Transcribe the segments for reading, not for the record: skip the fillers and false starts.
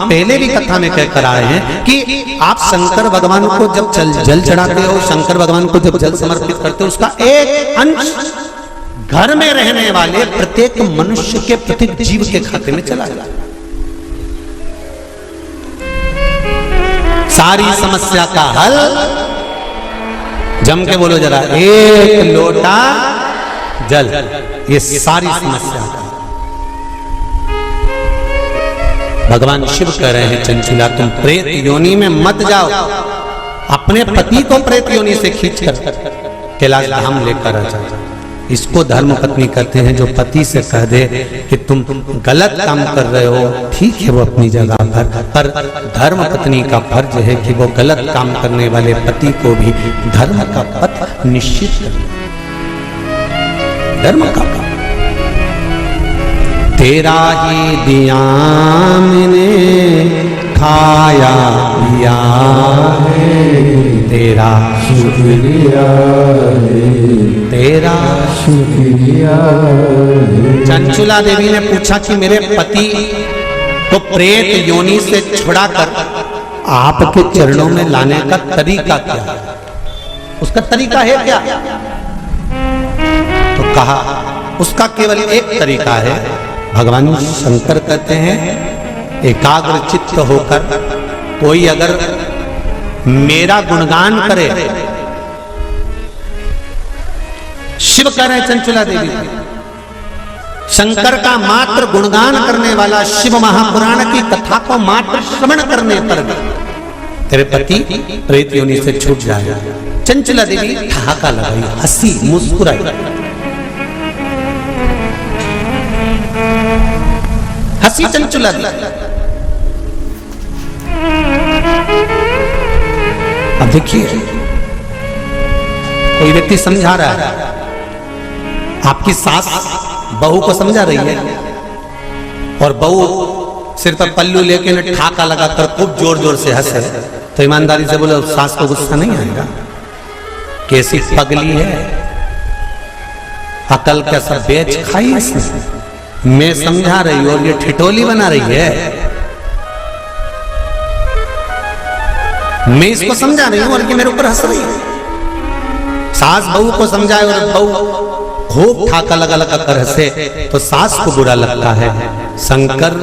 पहले भी कथा में कहकर आए हैं कि आप शंकर भगवान को जब जल चढ़ाते हो, शंकर भगवान को जब जल समर्पित करते हो, उसका एक अंश घर में रहने वाले प्रत्येक मनुष्य के, प्रत्येक जीव के खाते में चला जाता है। सारी समस्या का हल, जम के बोलो जरा, एक लोटा जल, ये सारी समस्या का। भगवान शिव कह रहे हैं चंचुला तुम प्रेत योनि में मत जाओ, अपने पति को प्रेत योनि से खींचकर कैलाश धाम लेकर आ जाओ। इसको धर्म पत्नी कहते हैं, जो पति से कह दे कि तुम गलत काम कर रहे हो, ठीक है वो अपनी जगह पर धर्म पत्नी का फर्ज है कि वो गलत काम करने वाले पति को भी धर्म का पथ निश्चित करे, धर्म का काम। तेरा ही दिया मैंने खाया पिया है, तेरा शुक्रिया तेरा शुक्रिया। चंचुला देवी ने पूछा कि मेरे पति को प्रेत योनि से छुड़ाकर आपके चरणों में लाने का तरीका क्या है, उसका तरीका है क्या? तो कहा उसका केवल एक तरीका है। भगवान शंकर कहते हैं एकाग्र चित्त होकर कोई अगर मेरा गुणगान करे, शिव कह रहे हैं चंचुला देवी, शंकर का मात्र गुणगान करने वाला, शिव महापुराण की कथा को मात्र श्रवण करने पर तेरे पति प्रेत योनि से छूट जाएगा। चंचुला देवी ठहाका लगाई, हंसी, मुस्कुराई, हंसी चंचुला देवी। अब देखिए कोई व्यक्ति समझा रहा है, आपकी सास बहू को समझा रही है और बहू सिर पर पल्लू लेके न ठाका लगाकर खूब जोर जोर से हंसे, तो ईमानदारी से बोलो सास को गुस्सा नहीं आएगा? कैसी पगली है, अकल का सब बेच खाई इसने। मैं समझा रही हूं और ये ठिठोली बना रही है। मैं इसको समझा रही हूं और ये मेरे ऊपर हंस रही है। सास बहू को समझाए और बहू खूब ठाका लगा लगा कर हंसे तो सास को बुरा लगता है। शंकर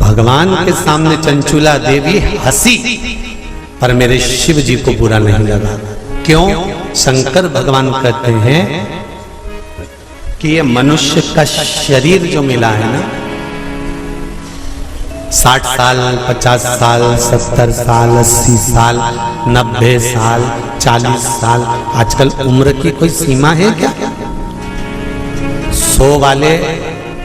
भगवान के सामने चंचुला देवी हंसी, पर मेरे शिव जी को बुरा नहीं लगा। क्यों? शंकर भगवान कहते हैं कि ये मनुष्य का शरीर जो मिला है ना, 60 साल, 50 साल, 70 साल, 80 साल, 90 साल, 40 साल, आजकल उम्र की कोई सीमा है क्या? 100 वाले,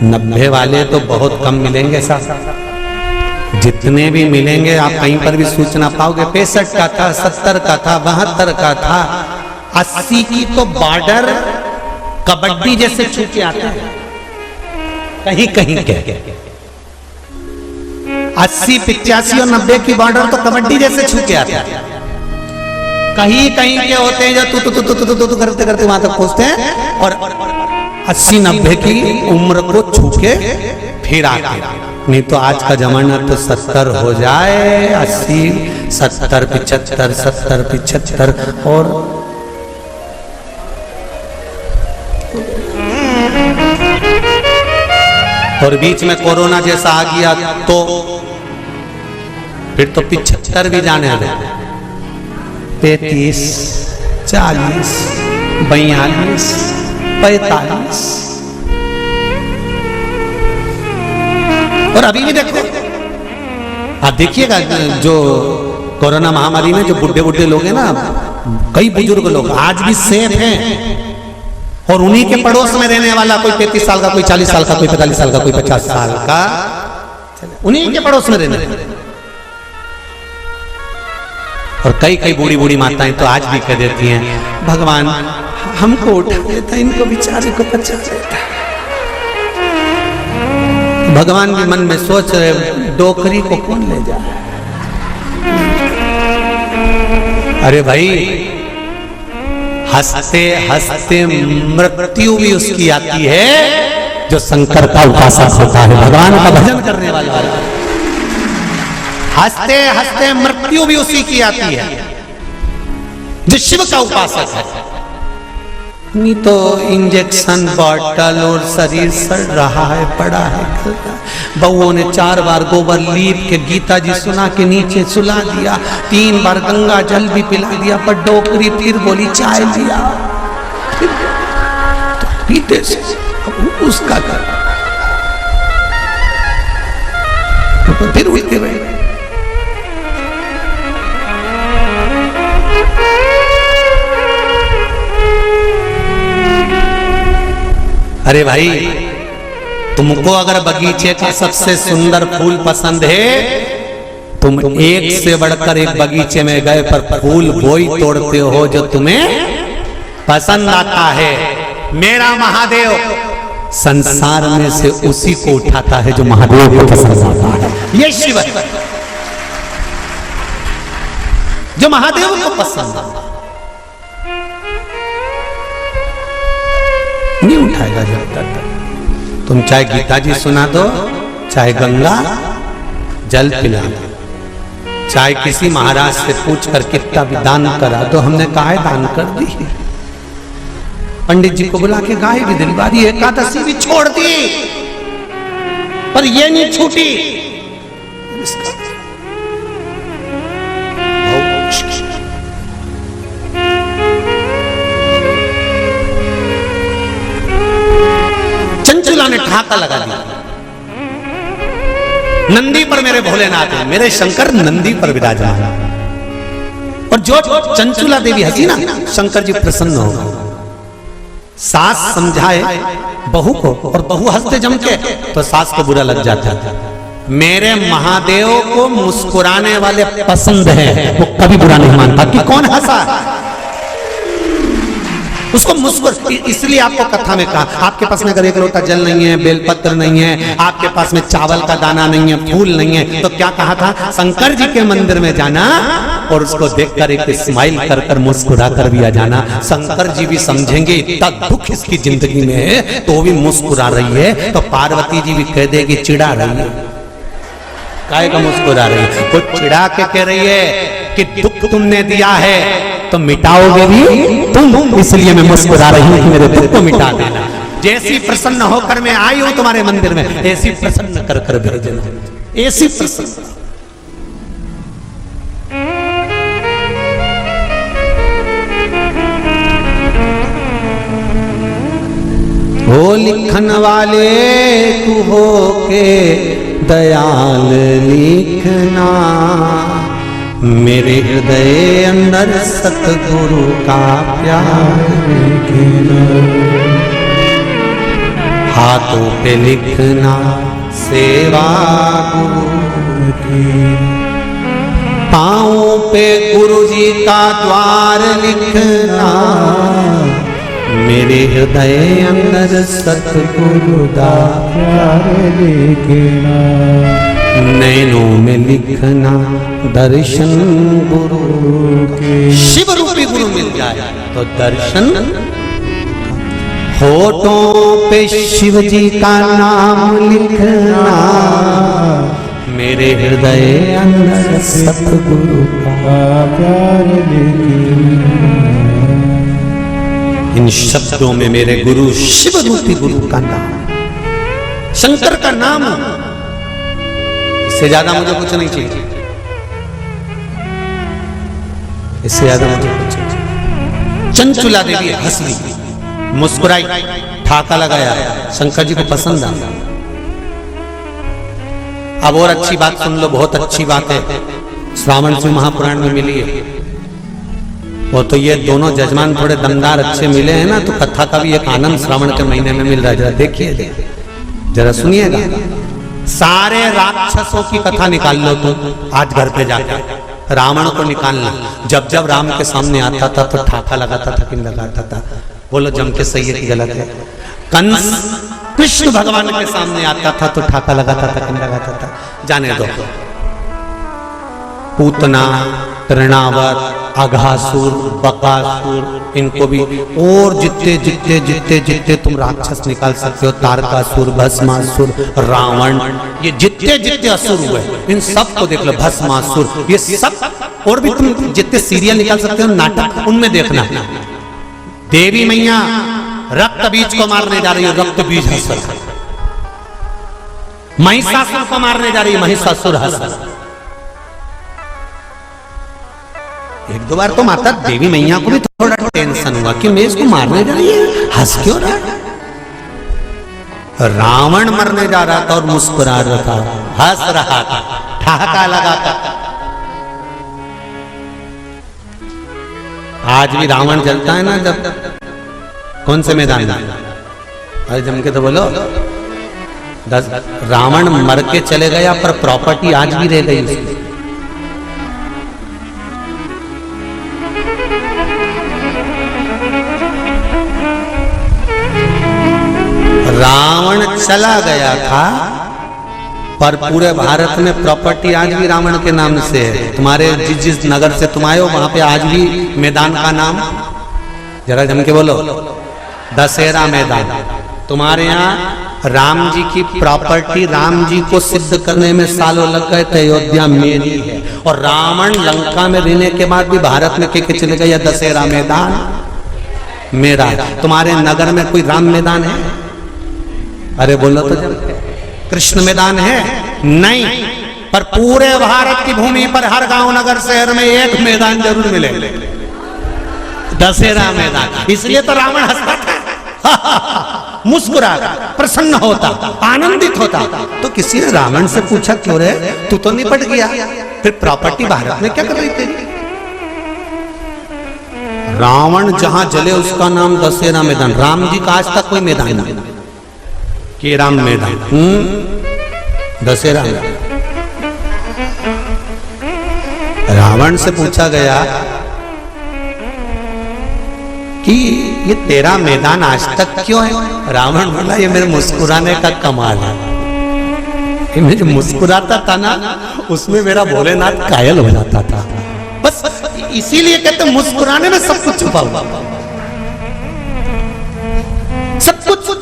90 वाले तो बहुत कम मिलेंगे साहब। जितने भी मिलेंगे आप कहीं पर भी सूचना पाओगे 65 का था, 70 का था, 72 का था, 80 की तो बॉर्डर कबड्डी जैसे छूटे आते हैं कहीं कहीं के। 80, 85 और 90 की बॉर्डर तो कबड्डी जैसे छूटे आते हैं। कहीं कहीं के होते हैं जो तू करते करते वहां तक पहुंचते हैं और 80, 90 की उम्र को छू के फिर आते। नहीं तो आज का जमाना तो 70 हो जाए, 80, 70, 75, 70, 75 और बीच में कोरोना जैसा आ गया तो फिर तो 75 भी जाने दे। 33, 40, 42, 45 और अभी भी देखो, आप देखिएगा जो कोरोना महामारी में जो बुढ़े बुढ़े लोग हैं ना, कई बुजुर्ग लोग आज भी सेफ हैं और उन्हीं के पड़ोस में रहने वाला कोई 35 साल का, कोई 40 साल का, कोई 45 साल का, कोई 50 साल का, उन्हीं के पड़ोस में रहने। और कई कई बूढ़ी बूढ़ी माताएं तो आज भी कह देती हैं भगवान हमको उठा देता, इनको बेचारे को बचा देता। भगवान भी मन में सोच रहे डोकरी को कौन ले जाए। अरे भाई हंसते हंसते मृत्यु भी उसकी आती है जो शंकर का उपासक होता है, भगवान का भजन करने वाला। हंसते हंसते मृत्यु भी उसी की आती है जो शिव का उपासक है। नहीं तो इंजेक्शन बॉटल और शरीर सड़ रहा है, पड़ा है। बउओं ने 4 बार गोबर लीप के गीता जी सुना के नीचे सुला दिया, 3 बार गंगा जल भी पिला दिया, पर डोकरी फिर बोली चाय लिया, तो पीते से उसका कर तो फिर उठते रहे। अरे भाई, तुमको अगर बगीचे का सबसे सुंदर फूल पसंद है, तुम एक से बढ़कर एक बगीचे में गए पर फूल वही तोड़ते हो जो तुम्हें पसंद आता है। मेरा महादेव संसार में से उसी को उठाता है जो महादेव को पसंद आता है। ये शिव है जो महादेव को पसंद आता है, नहीं उठाएगा जब तक तुम चाहे गीता जी सुना दो, चाहे गंगा जल पिला दो, चाहे किसी महाराज से पूछ कर कितना भी दान करा दो। हमने गाय दान कर दी, पंडित जी को बुला के गाय भी दिलवा दी, एकादशी भी छोड़ दी, पर ये नहीं छूटी। चंचुला ने ठाका लगा दिया नंदी पर। मेरे भोलेनाथ है, मेरे शंकर नंदी पर विराजमान। और जो चंचुला देवी हंसी ना, शंकर जी प्रसन्न हो गए। सास समझाए बहू को और बहू हंसते जम के, तो सास को बुरा लग जाता है। मेरे महादेव को मुस्कुराने वाले पसंद है, वो कभी बुरा नहीं मानता कि कौन हंसा, उसको मुस्कुर। इसलिए आपको कथा में कहा, आपके पास में अगर एक लोटा जल नहीं है, बेलपत्र नहीं है, आपके पास में चावल का दाना नहीं है, फूल नहीं है, तो क्या कहा था? शंकर जी के मंदिर में जाना और उसको देखकर एक स्माइल कर कर मुस्कुरा कर भी आ जाना। शंकर जी भी समझेंगे इतना दुख इसकी जिंदगी में है तो भी मुस्कुरा रही है, तो पार्वती जी भी कह देगी चिढ़ा रही है। काहे का मुस्कुरा रही है? वो चिढ़ा के कह रही है कि दुख तुमने दिया है तो मिटाओगे भी तुम, इसलिए मैं मुस्कुरा रही हूं कि मेरे दुख को मिटा देना। जैसी प्रसन्न होकर मैं आई हूं तुम्हारे मंदिर में, ऐसी प्रसन्न कर कर भेजना, ऐसी प्रसन्न। हो लिखन वाले तू हो के दयाल लिखना, मेरे हृदय अंदर सतगुरु का प्यार लिखना। हाथों पे लिखना सेवा गुरु की, पाँवों पे गुरु जी का द्वार लिखना, मेरे हृदय अंदर सतगुरु का प्यार लिखना। नैनों में लिखना दर्शन गुरु के, शिव रूपी गुरु मिल जाए तो दर्शन। होठों पे शिव जी का नाम लिखना, मेरे हृदय अंदर सतगुरु का प्यार लिखना। इन शब्दों में मेरे गुरु शिव रूपी गुरु का नाम, शंकर का नाम, इससे ज्यादा मुझे कुछ नहीं चाहिए, इससे ज्यादा मुझे कुछ नहीं चाहिए। चंचुला देवी हंस ली, मुस्कुराई, ठाका लगाया, शंकर जी को पसंद आया। अब और अच्छी बात सुन लो, बहुत अच्छी बात है, श्रावण शिव महापुराण में मिली है। वो तो ये दोनों जजमान थोड़े दमदार अच्छे मिले हैं ना, तो कथा का भी एक आनंद श्रावण के महीने में मिल रहा है। जरा देखिए, जरा सुनिएगा। सारे राक्षसों की कथा निकाल लो तुम आज घर पे जाकर, रावण को निकालना। जब जब राम के सामने आता था तो ठाका लगाता था कि नहीं लगाता था? बोलो जम के सही है कि गलत है? कंस कृष्ण भगवान के सामने आता था तो ठाका लगाता था कि नहीं लगाता था? जाने दो। पूतना, तृणावत, अघासुर, बकासुर, इनको भी, और जितने जितने जितने जितने तुम राक्षस निकाल सकते हो, तारकासुर, भस्मासुर, रावण, ये जितने जितने असुर हुए इन सब को देख लो, भस्मासुर, ये सब, और भी तुम जितने सीरियल निकाल सकते हो नाटक, उनमें देखना देवी मैया रक्त बीज को मारने जा रही है, रक्त बीज हंस, महिषासुर को मारने जा रही है, महिषासुर हंस। एक दो बार तो माता देवी मैया को भी थोड़ा टेंशन हुआ कि मैं इसको मारने जा रही है, हंस क्यों रहा। रावण मरने जा रहा था और मुस्कुरा रहा था, हंस रहा था, ठहाका लगा था। आज भी रावण जलता है ना, जब कौन से मैदान में, अरे जम के तो बोलो, रावण मर के चले गया पर प्रॉपर्टी आज भी रह गई उसकी। रावण चला गया था पर पूरे भारत में प्रॉपर्टी आज भी रावण के नाम से है। तुम्हारे जिस जिस नगर से तुम आए हो वहां पे आज भी मैदान का नाम, जरा जम के बोलो, दशहरा मैदान। तुम्हारे यहाँ राम जी की प्रॉपर्टी, राम जी को सिद्ध करने में सालों लग गए थे, अयोध्या मेरी है। और रावण लंका में रहने के बाद भी भारत में के चले गए, दशहरा मैदान मेरा। तुम्हारे नगर में कोई राम मैदान है? अरे बोलो तो, कृष्ण मैदान है? नहीं, पर पूरे भारत की भूमि पर हर गांव नगर शहर में एक मैदान जरूर मिले, दशहरा मैदान। इसलिए तो रावण हंसता था, मुस्कुराता, प्रसन्न होता, आनंदित होता। तो किसी ने रावण से पूछा, क्यों रे तू तो निपट गया, फिर प्रॉपर्टी भारत में क्या कर रही थी? रावण जहां जले उसका नाम दशहरा मैदान। राम जी का आज तक कोई मैदान नहीं कि राम मैदान, दशहरा। रावण से पूछा गया कि ये तेरा मैदान आज तक क्यों है? रावण बोला, ये मेरे मुस्कुराने का कमाल है। ये मैं जो मुस्कुराता था ना, उसमें मेरा भोलेनाथ कायल हो जाता था। बस इसीलिए कहते मुस्कुराने में सब कुछ छुपा हुआ, सब कुछ।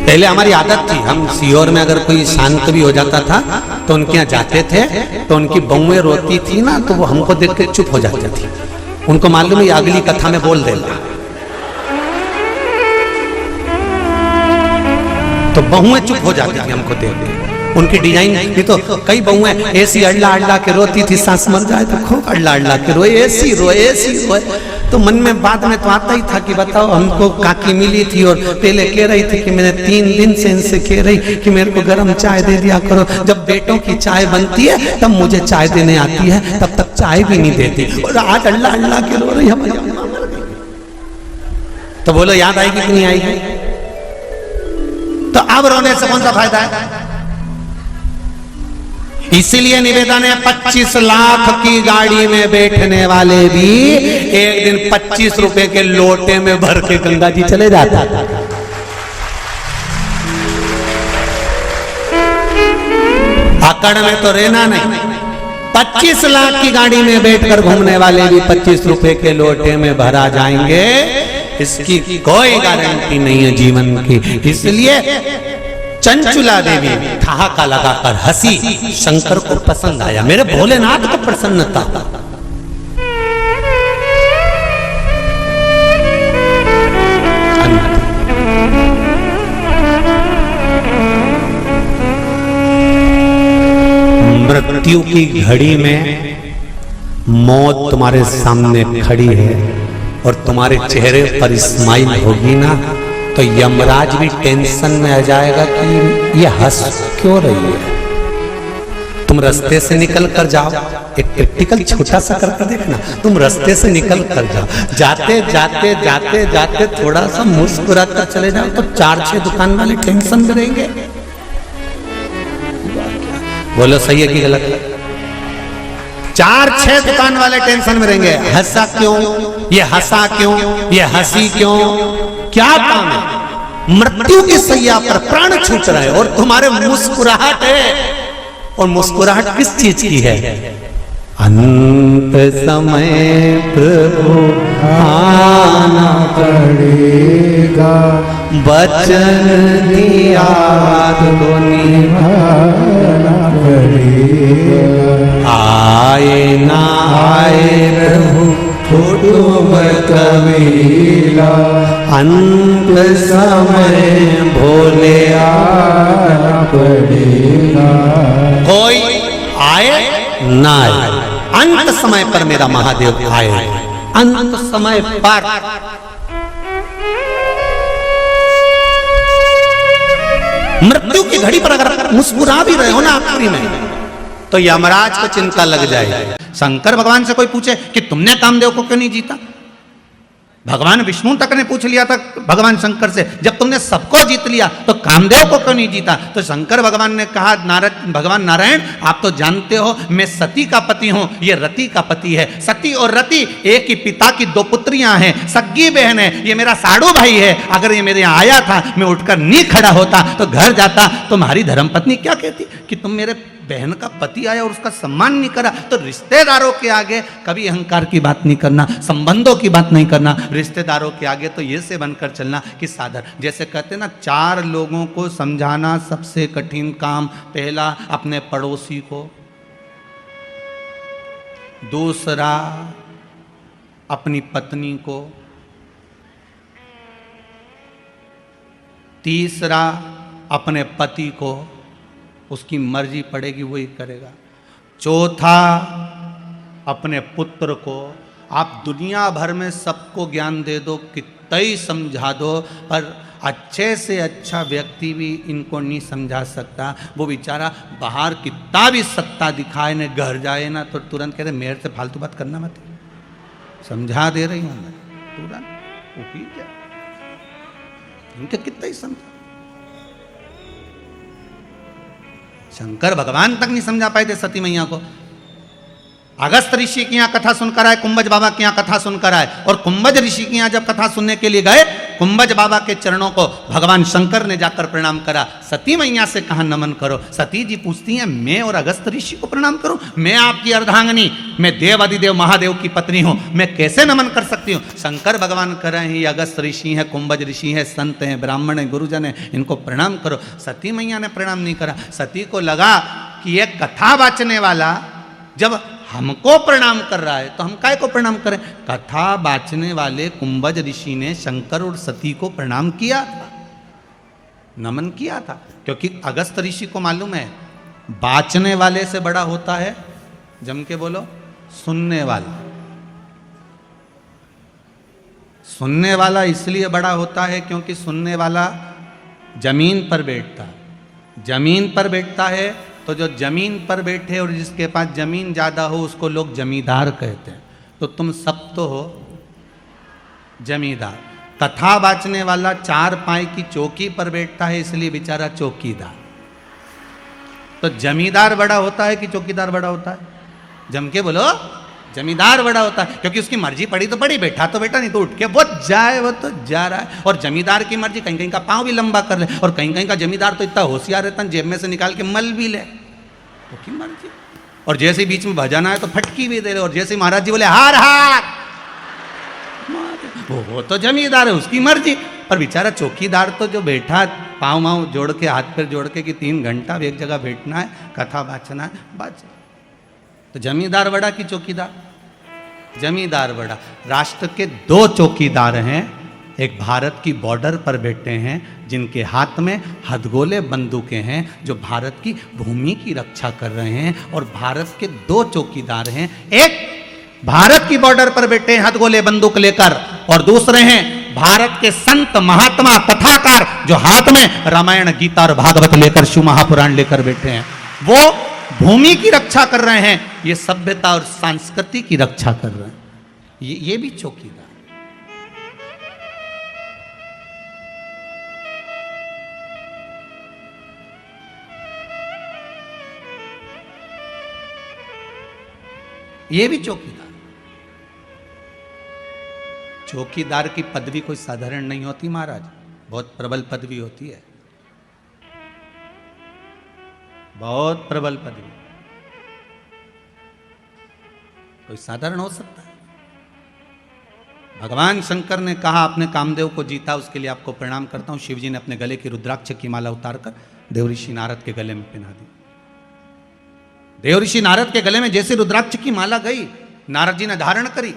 पहले हमारी आदत थी, हम सीहोर में अगर कोई शांत भी हो जाता था तो उनके यहाँ जाते थे, तो उनकी बहुएं रोती थी ना, तो वो हमको देख के चुप हो जाती थी। उनको मालूम है अगली कथा में बोल देगा, तो बहुएं चुप हो जाती थी हमको देख के। उनकी डिजाइन ये तो कई बहुएं ऐसी अड़ला अड़ला के रोती थी, सांस मर जाए तो खूब अड़ला अड़ला के रोए, ऐसी रोए, ऐसी रोए। तो मन में बाद में तो आता ही था कि बताओ, हमको काकी मिली थी और पहले कह रही थी कि मैंने 3 दिन से इनसे कह रही कि मेरे को गर्म चाय दे दिया करो। जब बेटों की चाय बनती है तब मुझे चाय देने आती है, तब तक चाय भी नहीं देती। और आज अल्लाह अल्लाह के रो रही हमारी अम्मा मर गई। तो बोलो याद आएगी कि नहीं आएगी? तो अब रोने से कौन सा फायदा है? इसीलिए निवेदन है, 25 लाख की गाड़ी में बैठने वाले भी एक दिन 25 रुपए के लोटे में भर के गंगा जी चले जाता था। अकड़ में तो रहना नहीं। 25 लाख की गाड़ी में बैठकर घूमने वाले भी 25 रुपए के लोटे में भरा जाएंगे, इसकी कोई गारंटी नहीं है जीवन की। इसलिए चंचुला देवी ठहाका लगाकर हंसी, शंकर को पसंद आया, मेरे भोलेनाथ को प्रसन्नता। मृत्यु की घड़ी में मौत तुम्हारे सामने खड़ी है और तुम्हारे चेहरे पर स्माइल होगी ना, तो यमराज भी टेंशन में आ जाएगा कि ये हंस क्यों रही है। तुम रास्ते से निकल कर जाओ, एक प्रैक्टिकल छोटा सा करके देखना। तुम रास्ते से निकल कर जाओ, जाते जाते जाते जाते थोड़ा सा मुस्कुरा कर चले जाओ, तो 4-6 दुकान वाले टेंशन में रहेंगे। बोलो सही है कि गलत है? 4-6 दुकान वाले टेंशन में रहेंगे। हंसा क्यों, ये हंसा क्यों, ये हंसी क्यों, क्या काम है? मृत्यु की सैया पर प्राण छूट रहे और तुम्हारे मुस्कुराहट है, और मुस्कुराहट किस चीज की है? अंत समय प्रभु आना पड़ेगा, वचन दिया तो निभाना पड़ेगा। आए ना आए प्रभु कुटुंब कबीला, अंत समय भोले आना पड़ेगा। कोई आए ना आए, अंत समय पर मेरा महादेव आए। अंत समय पर मृत्यु की घड़ी पर अगर मुस्कुरा भी रहे हो ना आखिरी में, तो यमराज को चिंता लग जाएगी। शंकर भगवान से कोई पूछे कि तुमने कामदेव को क्यों नहीं जीता, भगवान विष्णु तक ने पूछ लिया था भगवान शंकर से, जब तुमने सबको जीत लिया तो कामदेव को क्यों नहीं जीता? तो शंकर भगवान ने कहा, भगवान नारायण आप तो जानते हो मैं सती का पति हूं, ये रति का पति है। सती और रति एक ही पिता की दो पुत्रियां हैं, सग्गी बहन है, ये मेरा साड़ू भाई है। अगर ये मेरे यहाँ आया था, मैं उठकर नहीं खड़ा होता तो घर जाता, तुम्हारी धर्मपत्नी क्या कहती कि तुम मेरे बहन का पति आया और उसका सम्मान नहीं करा। तो रिश्तेदारों के आगे कभी अहंकार की बात नहीं करना, संबंधों की बात नहीं करना, रिश्तेदारों के आगे तो ये से बनकर चलना कि सादर। जैसे कहते ना, 4 लोगों को समझाना सबसे कठिन काम। पहला अपने पड़ोसी को, दूसरा अपनी पत्नी को, तीसरा अपने पति को, उसकी मर्जी पड़ेगी वही करेगा। चौथा अपने पुत्र को। आप दुनिया भर में सबको ज्ञान दे दो, कितना ही समझा दो, पर अच्छे से अच्छा व्यक्ति भी इनको नहीं समझा सकता। वो बेचारा बाहर कितना भी सत्ता दिखाए ने, घर जाए ना तो तुरंत कह रहे मेरे से फालतू बात करना मत, समझा दे रही हूँ मैं, तुरंत वो ही क्या, इनके कितना ही समझा। शंकर भगवान तक नहीं समझा पाए थे सती मैया को। अगस्त ऋषि की यहाँ कथा सुनकर आए, कुंभज बाबा की यहाँ कथा सुनकर आए, और कुंभज ऋषि की यहाँ जब कथा सुनने के लिए गए, कुंभज बाबा के चरणों को भगवान शंकर ने जाकर प्रणाम करा। सती मैया से कहा नमन करो। सती जी पूछती हैं मैं और अगस्त ऋषि को प्रणाम करूं? मैं आपकी अर्धांगिनी, मैं देव अधिदेव महादेव की पत्नी हूं, मैं कैसे नमन कर सकती हूं? शंकर भगवान कर रहे हैं, ये अगस्त ऋषि हैं, कुंभज ऋषि हैं, संत हैं, ब्राह्मण हैं, गुरुजन हैं, इनको प्रणाम करो। सती मैया ने प्रणाम नहीं करा। सती को लगा कि ये कथा वाचने वाला जब हमको प्रणाम कर रहा है तो हम काय को प्रणाम करें। कथा बाचने वाले कुंभज ऋषि ने शंकर और सती को प्रणाम किया था, नमन किया था, क्योंकि अगस्त ऋषि को मालूम है बाचने वाले से बड़ा होता है, जम के बोलो, सुनने वाला। सुनने वाला इसलिए बड़ा होता है क्योंकि सुनने वाला जमीन पर बैठता है। जमीन पर बैठता है तो जो जमीन पर बैठे और जिसके पास जमीन ज़्यादा हो उसको लोग जमींदार कहते हैं। तो तुम सब तो हो जमींदार। कथा बाचने वाला 4 पाई की चौकी पर बैठता है, इसलिए बेचारा चौकीदार। तो जमींदार बड़ा होता है कि चौकीदार बड़ा होता है? जम के बोलो, जमींदार बड़ा होता है, क्योंकि उसकी मर्जी पड़ी तो पड़ी, बैठा तो बैठा, नहीं तो उठ के वो जाए, वो तो जा रहा है। और जमींदार की मर्जी कहीं कहीं का पाँव भी लंबा कर ले, और कहीं कहीं का जमींदार तो इतना होशियार रहता है जेब में से निकाल के मल भी ले, तो की मर्जी। और जैसे बीच में भजाना है तो फटकी भी दे रहे, और जैसे महाराज जी बोले हार हार, वो तो जमींदार है, उसकी मर्जी। पर बेचारा चौकीदार तो जो बैठा पाँव वाँव जोड़ के, हाथ पैर जोड़ के कि 3 घंटा एक जगह बैठना है, कथा बाचना है, बाच। तो जमींदार बड़ा कि चौकीदार? जमींदार बड़ा। राष्ट्र के 2 चौकीदार हैं, एक भारत की बॉर्डर पर बैठे हैं जिनके हाथ में हथगोले बंदूकें हैं, जो भारत की भूमि की रक्षा कर रहे हैं। और भारत के 2 चौकीदार हैं, एक भारत की बॉर्डर पर बैठे हैं हथगोले बंदूक लेकर, और दूसरे हैं भारत के संत महात्मा कथाकार जो हाथ में रामायण गीता और भागवत लेकर, शिव महापुराण लेकर बैठे हैं। वो भूमि की रक्षा कर रहे हैं, ये सभ्यता और संस्कृति की रक्षा कर रहे हैं। ये भी चौकीदार। ये भी चौकीदार। चौकीदार की पदवी कोई साधारण नहीं होती महाराज। बहुत प्रबल पदवी होती है, बहुत प्रबल पदवी। कोई साधारण हो सकता है? भगवान शंकर ने कहा आपने कामदेव को जीता, उसके लिए आपको प्रणाम करता हूं। शिवजी ने अपने गले की रुद्राक्ष की माला उतारकर देवऋषि नारद के गले में पहना दी। देवऋषि नारद के गले में जैसे रुद्राक्ष की माला गई, नारद जी ने धारण करी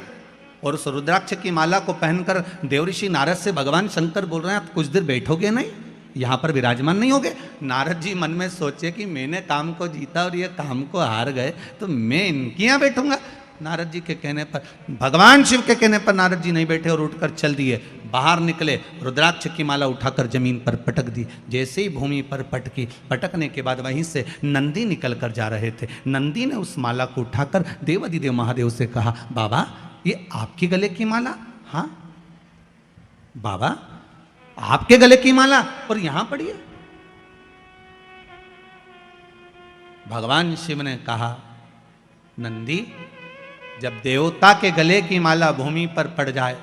और उस रुद्राक्ष की माला को पहनकर देवऋषि नारद से भगवान शंकर बोल रहे हैं आप कुछ देर बैठोगे नहीं, यहां पर विराजमान नहीं होगे? नारद जी मन में सोचे कि मैंने काम को जीता और ये काम को हार गए तो मैं इनके यहां बैठूंगा। नारद जी के कहने पर, भगवान शिव के कहने पर नारद जी नहीं बैठे और उठकर चल दिए। बाहर निकले, रुद्राक्ष की माला उठाकर जमीन पर पटक दी। जैसे ही भूमि पर पटकी, पटकने के बाद वहीं से नंदी निकल कर जा रहे थे। नंदी ने उस माला को उठाकर देवाधिदेव महादेव से कहा, बाबा ये आपके गले की माला? हाँ बाबा आपके गले की माला और यहां पड़ी है। भगवान शिव ने कहा, नंदी जब देवता के गले की माला भूमि पर पड़ जाए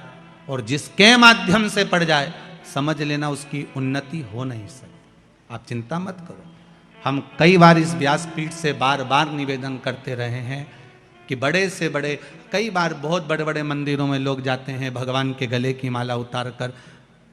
और जिसके माध्यम से पड़ जाए, समझ लेना उसकी उन्नति हो नहीं सकती। आप चिंता मत करो। हम कई बार इस व्यासपीठ से बार बार निवेदन करते रहे हैं कि बड़े से बड़े, कई बार बहुत बड़े बड़े मंदिरों में लोग जाते हैं, भगवान के गले की माला उतार कर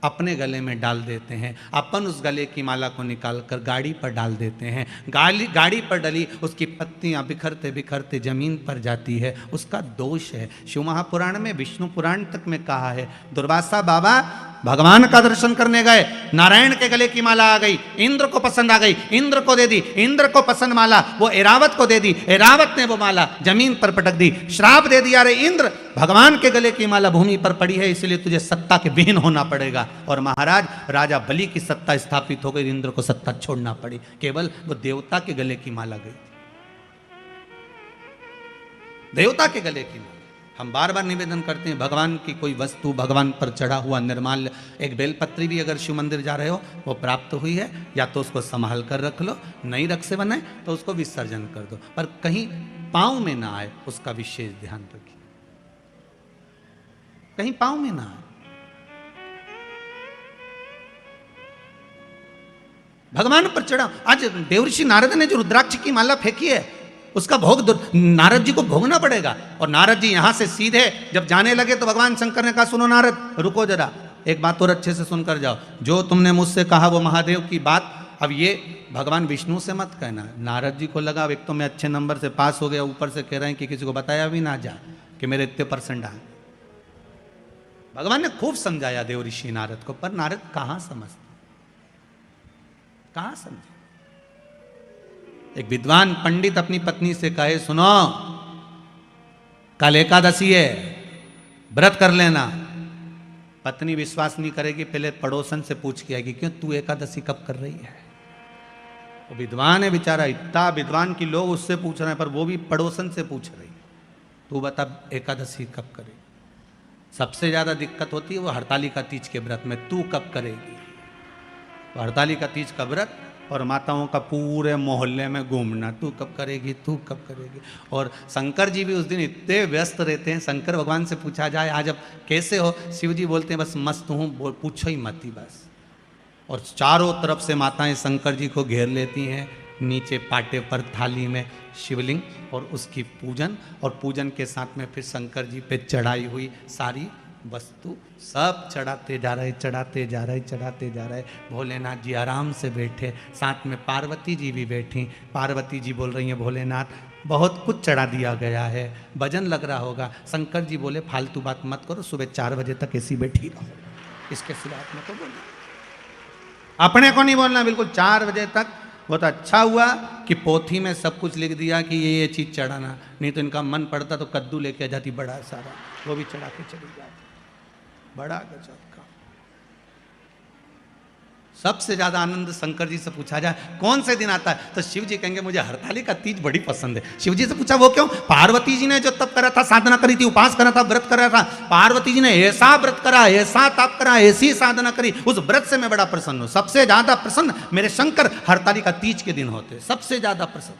अपने गले में डाल देते हैं। अपन उस गले की माला को निकाल कर गाड़ी पर डाल देते हैं। गाड़ी पर डली उसकी पत्तियां बिखरते बिखरते जमीन पर जाती है, उसका दोष है। शिव महापुराण में, विष्णु पुराण तक में कहा है, दुर्वासा बाबा भगवान का दर्शन करने गए, नारायण के गले की माला आ गई, इंद्र को पसंद आ गई, इंद्र को दे दी, इंद्र को पसंद माला वो एरावत को दे दी, एरावत ने वो माला जमीन पर पटक दी, श्राप दे दिया, अरे इंद्र भगवान के गले की माला भूमि पर पड़ी है इसलिए तुझे सत्ता के विहीन होना पड़ेगा। और महाराज राजा बलि की सत्ता स्थापित हो गई, इंद्र को सत्ता छोड़ना पड़ी, केवल वो देवता के गले की माला गई, देवता के गले की माला। हम बार बार निवेदन करते हैं, भगवान की कोई वस्तु, भगवान पर चढ़ा हुआ निर्माल्य, एक बेलपत्री भी अगर शिव मंदिर जा रहे हो वो प्राप्त हुई है, या तो उसको संभाल कर रख लो, नहीं रख से बनाए तो उसको विसर्जन कर दो, पर कहीं पांव में ना आए उसका विशेष ध्यान रखिए, कहीं पांव में ना आए। भगवान पर चढ़ा, आज देवऋषि नारद ने जो रुद्राक्ष की माला फेंकी है उसका भोग नारद जी को भोगना पड़ेगा। और नारद जी यहां से सीधे जब जाने लगे तो भगवान शंकर ने कहा, सुनो नारद रुको जरा, एक बात और अच्छे से सुनकर जाओ, जो तुमने मुझसे कहा वो महादेव की बात अब ये भगवान विष्णु से मत कहना। नारद जी को लगा एक तो मैं अच्छे नंबर से पास हो गया, ऊपर से कह रहे हैं कि किसी को बताया भी ना जा कि मेरे इतने % आए। भगवान ने खूब समझाया देवऋषि नारद को, पर नारद कहां समझते, कहां समझे। एक विद्वान पंडित अपनी पत्नी से कहे, सुनो कल एकादशी है, व्रत कर लेना। पत्नी विश्वास नहीं करेगी, पहले पड़ोसन से पूछ के आएगी, क्यों तू एकादशी कब कर रही है? वो विद्वान है बेचारा, इतना विद्वान की लोग उससे पूछ रहे हैं, पर वो भी पड़ोसन से पूछ रही, तू बता एकादशी कब करे। सबसे ज्यादा दिक्कत होती है वो हरतालिका तीज के व्रत में, तू कब करेगी? तो हरतालिका तीज का व्रत और माताओं का पूरे मोहल्ले में घूमना, तू कब करेगी, तू कब करेगी। और शंकर जी भी उस दिन इतने व्यस्त रहते हैं, शंकर भगवान से पूछा जाए आज अब कैसे हो, शिव जी बोलते हैं बस मस्त हूँ, पूछो ही मत ही बस। और चारों तरफ से माताएं शंकर जी को घेर लेती हैं, नीचे पाटे पर थाली में शिवलिंग और उसकी पूजन, और पूजन के साथ में फिर शंकर जी पे चढ़ाई हुई सारी वस्तु सब चढ़ाते जा रहे, चढ़ाते जा रहे, चढ़ाते जा रहे। भोलेनाथ जी आराम से बैठे, साथ में पार्वती जी भी बैठी। पार्वती जी बोल रही हैं, भोलेनाथ बहुत कुछ चढ़ा दिया गया है, भजन लग रहा होगा। शंकर जी बोले फालतू बात मत करो, सुबह 4 बजे तक ऐसी बैठी रहो, इसके सिवा में तो बोलो, अपने को नहीं बोलना, बिल्कुल 4 बजे तक। बहुत अच्छा हुआ कि पोथी में सब कुछ लिख दिया कि ये चीज़ चढ़ाना, नहीं तो इनका मन पड़ता तो कद्दू लेके आ जाती बड़ा सारा, वो भी चढ़ा के चली जाती। बड़ा गजब का। सबसे ज्यादा आनंद शंकर जी से पूछा जाए कौन से दिन आता है, तो शिव जी कहेंगे मुझे हरतालिका तीज बड़ी पसंद है। शिव जी से पूछा वो क्यों? पार्वती जी ने जो तप करा था, साधना करी थी, उपास करा था, व्रत करा था, पार्वती जी ने ऐसा व्रत करा, ऐसा तप करा, ऐसी साधना करी, उस व्रत से मैं बड़ा प्रसन्न हूं। सबसे ज्यादा प्रसन्न मेरे शंकर हरतालिका तीज के दिन होते, सबसे ज्यादा प्रसन्न।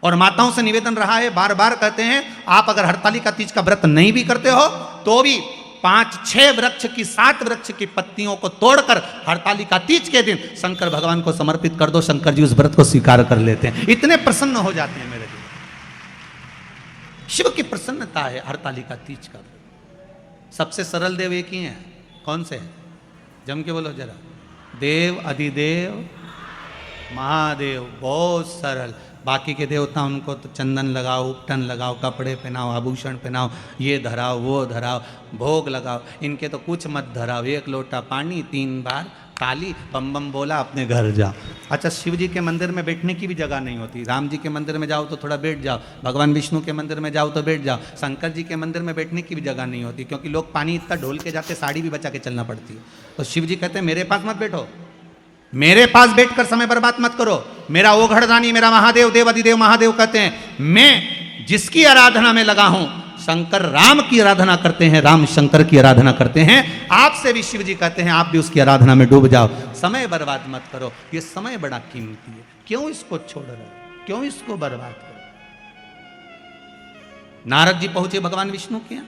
और माताओं से निवेदन रहा है, बार बार कहते हैं आप अगर हरतालिका तीज का व्रत नहीं भी करते हो तो भी 5-6 वृक्ष की 7 वृक्ष की पत्तियों को तोड़कर हरतालिका तीज के दिन शंकर भगवान को समर्पित कर दो, शंकर जी उस व्रत को स्वीकार कर लेते हैं, इतने प्रसन्न हो जाते हैं मेरे दिल। शिव की प्रसन्नता है हरतालिका तीज का। सबसे सरल देव एक ही है, कौन से है? जम के बोलो जरा। देव, अधिदेव, महादेव, बहुत सरल। बाकी के देवता उनको तो चंदन लगाओ, उपटन लगाओ, कपड़े पहनाओ, आभूषण पहनाओ, ये धराओ वो धराओ, भोग लगाओ। इनके तो कुछ मत धराओ, 1 लोटा पानी, 3 बार ताली, बम बम बोला, अपने घर जाओ। अच्छा, शिव जी के मंदिर में बैठने की भी जगह नहीं होती। राम जी के मंदिर में जाओ तो थोड़ा बैठ जाओ, भगवान विष्णु के मंदिर में जाओ तो बैठ जाओ, शंकर जी के मंदिर में बैठने की भी जगह नहीं होती, क्योंकि लोग पानी इतना ढोल के जाते, साड़ी भी बचा के चलना पड़ती है। तो शिव जी कहते हैं मेरे पास मत बैठो, मेरे पास बैठकर समय बर्बाद मत करो। मेरा ओघड़दानी, मेरा महादेव, देव अधिदेव महादेव कहते हैं, मैं जिसकी आराधना में लगा हूं, शंकर राम की आराधना करते हैं, राम शंकर की आराधना करते हैं। आपसे भी शिव जी कहते हैं आप भी उसकी आराधना में डूब जाओ, समय बर्बाद मत करो। ये समय बड़ा कीमती है, क्यों इसको छोड़ रहे हो, क्यों इसको बर्बाद करो। नारद जी पहुंचे भगवान विष्णु के यहां।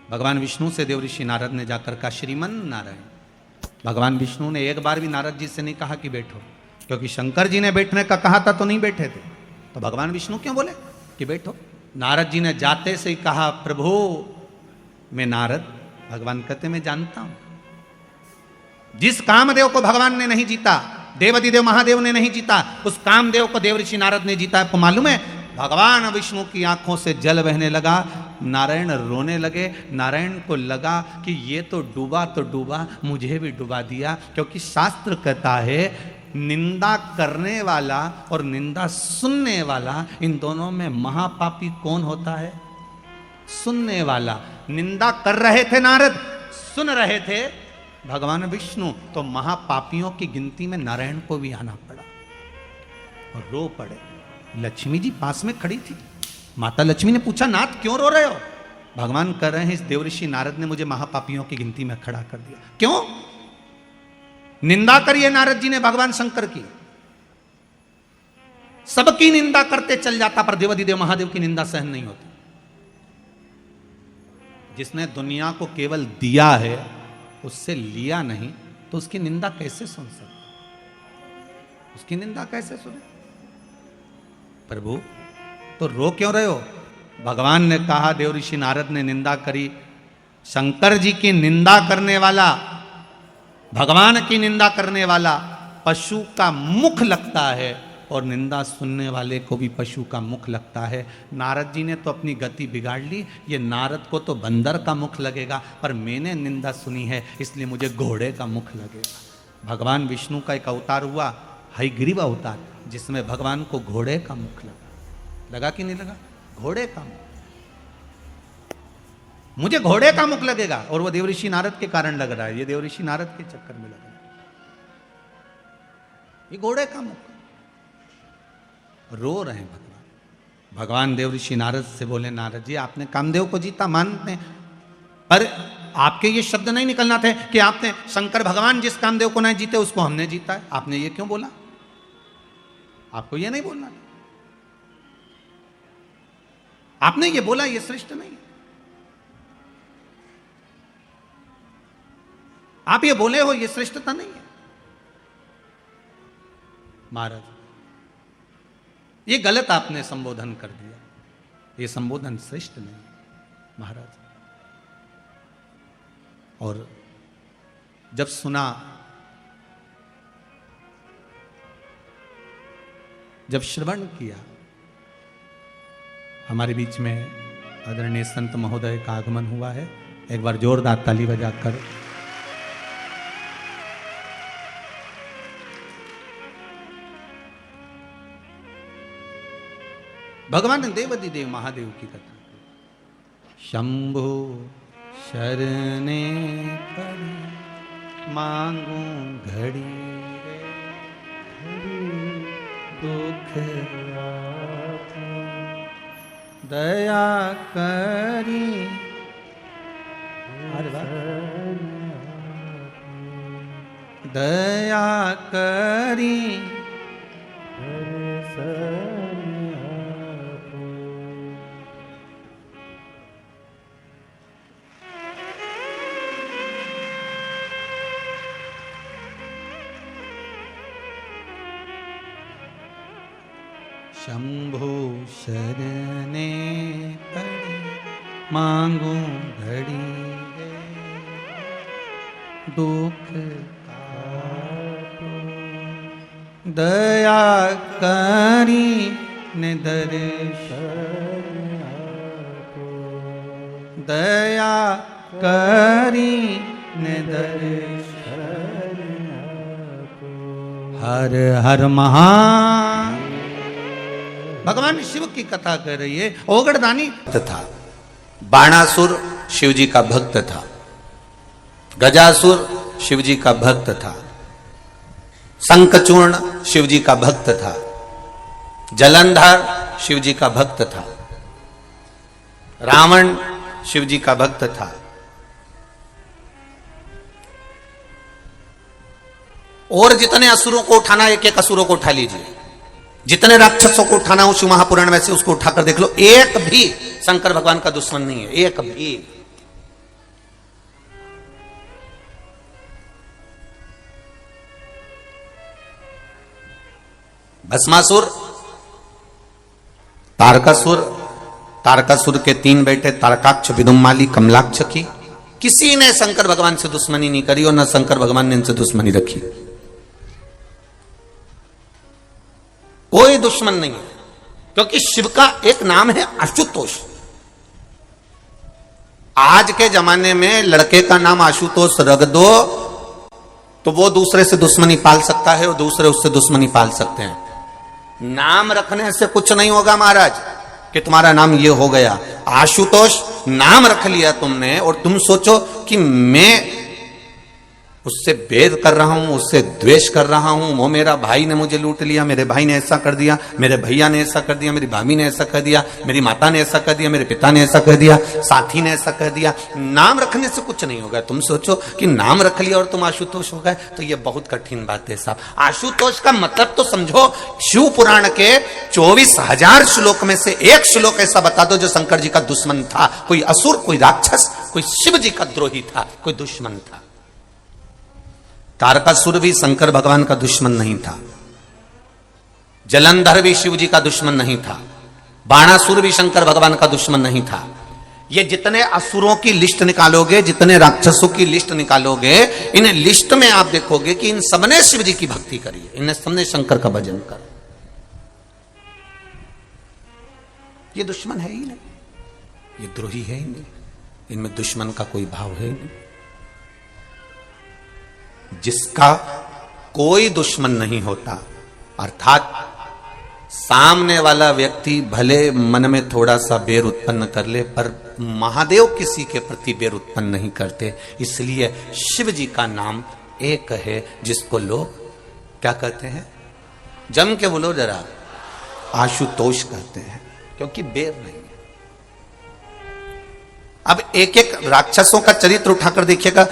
भगवान विष्णु से देवऋषि नारद ने जाकर कहा, श्रीमन नारायण। भगवान विष्णु ने एक बार भी नारद जी से नहीं कहा कि बैठो, क्योंकि शंकर जी ने बैठने का कहा था तो नहीं बैठे थे, तो भगवान विष्णु क्यों बोले कि बैठो। नारद जी ने जाते से ही कहा, प्रभु मैं नारद। भगवान कहते मैं जानता हूं, जिस कामदेव को भगवान ने नहीं जीता, देवाधिदेव महादेव ने नहीं जीता, उस कामदेव को देवऋषि नारद ने जीता। आपको मालूम है, भगवान विष्णु की आंखों से जल बहने लगा, नारायण रोने लगे। नारायण को लगा कि ये तो डूबा, मुझे भी डुबा दिया, क्योंकि शास्त्र कहता है निंदा करने वाला और निंदा सुनने वाला, इन दोनों में महापापी कौन होता है? सुनने वाला। निंदा कर रहे थे नारद, सुन रहे थे भगवान विष्णु, तो महापापियों की गिनती में नारायण को भी आना पड़ा और रो पड़े। लक्ष्मी जी पास में खड़ी थी। माता लक्ष्मी ने पूछा, नाथ क्यों रो रहे हो? भगवान कह रहे हैं, इस देवऋषि नारद ने मुझे महापापियों की गिनती में खड़ा कर दिया। क्यों? निंदा करिए नारद जी ने भगवान शंकर की, सबकी निंदा करते चल जाता, पर देवाधिदेव महादेव की निंदा सहन नहीं होती। जिसने दुनिया को केवल दिया है, उससे लिया नहीं, तो उसकी निंदा कैसे सुन सकते? उसकी निंदा कैसे सुने? प्रभु तो रो क्यों रहे हो? भगवान ने कहा, देवऋषि नारद ने निंदा करी। शंकर जी की निंदा करने वाला, भगवान की निंदा करने वाला पशु का मुख लगता है, और निंदा सुनने वाले को भी पशु का मुख लगता है। नारद जी ने तो अपनी गति बिगाड़ ली, ये नारद को तो बंदर का मुख लगेगा, पर मैंने निंदा सुनी है इसलिए मुझे घोड़े का मुख लगेगा। भगवान विष्णु का एक अवतार हुआ, हयग्रीव अवतार, जिसमें भगवान को घोड़े का मुख लगा कि नहीं लगा? घोड़े का मुख, मुझे घोड़े का मुख लगेगा, और वो देवऋषि नारद के कारण लग रहा है। ये देवऋषि नारद के चक्कर में लग रहा है, ये घोड़े का मुख। रो रहे हैं भगवान। भगवान देवऋषि नारद से बोले, नारद जी आपने कामदेव को जीता मानते हैं, पर आपके ये शब्द नहीं निकलना थे कि आपने शंकर भगवान जिस कामदेव को नहीं जीते उसको हमने जीता है। आपने ये क्यों बोला? आपको ये नहीं बोलना था। आपने ये बोला, ये श्रेष्ठ नहीं। आप ये बोले हो, ये श्रेष्ठता नहीं है। महाराज ये गलत आपने संबोधन कर दिया, ये संबोधन श्रेष्ठ नहीं महाराज। और जब सुना, जब श्रवण किया, हमारे बीच में आदरणीय संत महोदय का आगमन हुआ है। एक बार जोरदार ताली बजाकर भगवान देवाधिदेव महादेव की कथा। शंभु शरणे पड़ी मांगू घड़ी रे, दुख दया करी। दया करी शंभु शरणे पड़े मांगू घड़ी दुख काटो दया करी दया करी हर हर महा भगवान शिव की कथा कर रही है। ओगड़दानी था, बाणासुर शिव जी का भक्त था, गजासुर शिव जी का भक्त था, शंखचूर्ण शिव जी का भक्त था, जलंधर शिव जी का भक्त था, रावण शिव जी का भक्त था। और जितने असुरों को उठाना, एक एक असुरों को उठा लीजिए, जितने राक्षसों को उठाना हो शिव महापुराण में से उसको उठाकर देख लो, एक भी शंकर भगवान का दुश्मन नहीं है, एक भी। भस्मासुर, तारकासुर, तारकासुर के 3 बेटे तारकाक्ष, विदुम्माली, कमलाक्ष की किसी ने शंकर भगवान से दुश्मनी नहीं करी और न शंकर भगवान ने इनसे दुश्मनी रखी। कोई दुश्मन नहीं है, क्योंकि शिव का एक नाम है आशुतोष। आज के जमाने में लड़के का नाम आशुतोष रख दो तो वो दूसरे से दुश्मनी पाल सकता है और दूसरे उससे दुश्मनी पाल सकते हैं। नाम रखने से कुछ नहीं होगा महाराज कि तुम्हारा नाम ये हो गया। आशुतोष नाम रख लिया तुमने और तुम सोचो कि मैं उससे भेद कर रहा हूं, उससे द्वेष कर रहा हूं, वो मेरा भाई ने मुझे लूट लिया, मेरे भाई ने ऐसा कर दिया, मेरे भैया ने ऐसा कर दिया, मेरी भाभी ने ऐसा कर दिया, मेरी माता ने ऐसा कर दिया, मेरे पिता ने ऐसा कर दिया, साथी ने ऐसा कर दिया। नाम रखने से कुछ नहीं होगा। तुम सोचो कि नाम रख लिया और तुम आशुतोष हो गए, तो ये बहुत कठिन बात है साहब। आशुतोष का मतलब तो समझो, शिव पुराण के 24,000 श्लोक में से एक श्लोक ऐसा बता दो जो शंकर जी का दुश्मन था। कोई असुर, कोई राक्षस, कोई शिव जी का द्रोही था, कोई दुश्मन था। तारकासुर भी शंकर भगवान का दुश्मन नहीं था, जलंधर भी शिव जी का दुश्मन नहीं था, बाणासुर भी शंकर भगवान का दुश्मन नहीं था। ये जितने असुरों की लिस्ट निकालोगे, जितने राक्षसों की लिस्ट निकालोगे, इन लिस्ट में आप देखोगे कि इन सबने शिव जी की भक्ति करी है, इन सबने शंकर का भजन कर। ये दुश्मन है ही नहीं, ये द्रोही है ही नहीं, इनमें दुश्मन का कोई भाव है ही नहीं। जिसका कोई दुश्मन नहीं होता, अर्थात सामने वाला व्यक्ति भले मन में थोड़ा सा बैर उत्पन्न कर ले, पर महादेव किसी के प्रति बैर उत्पन्न नहीं करते। इसलिए शिव जी का नाम एक है जिसको लोग क्या कहते हैं, जम के बोलो जरा, आशुतोष कहते हैं, क्योंकि बैर नहीं है। अब एक एक राक्षसों का चरित्र उठाकर देखिएगा।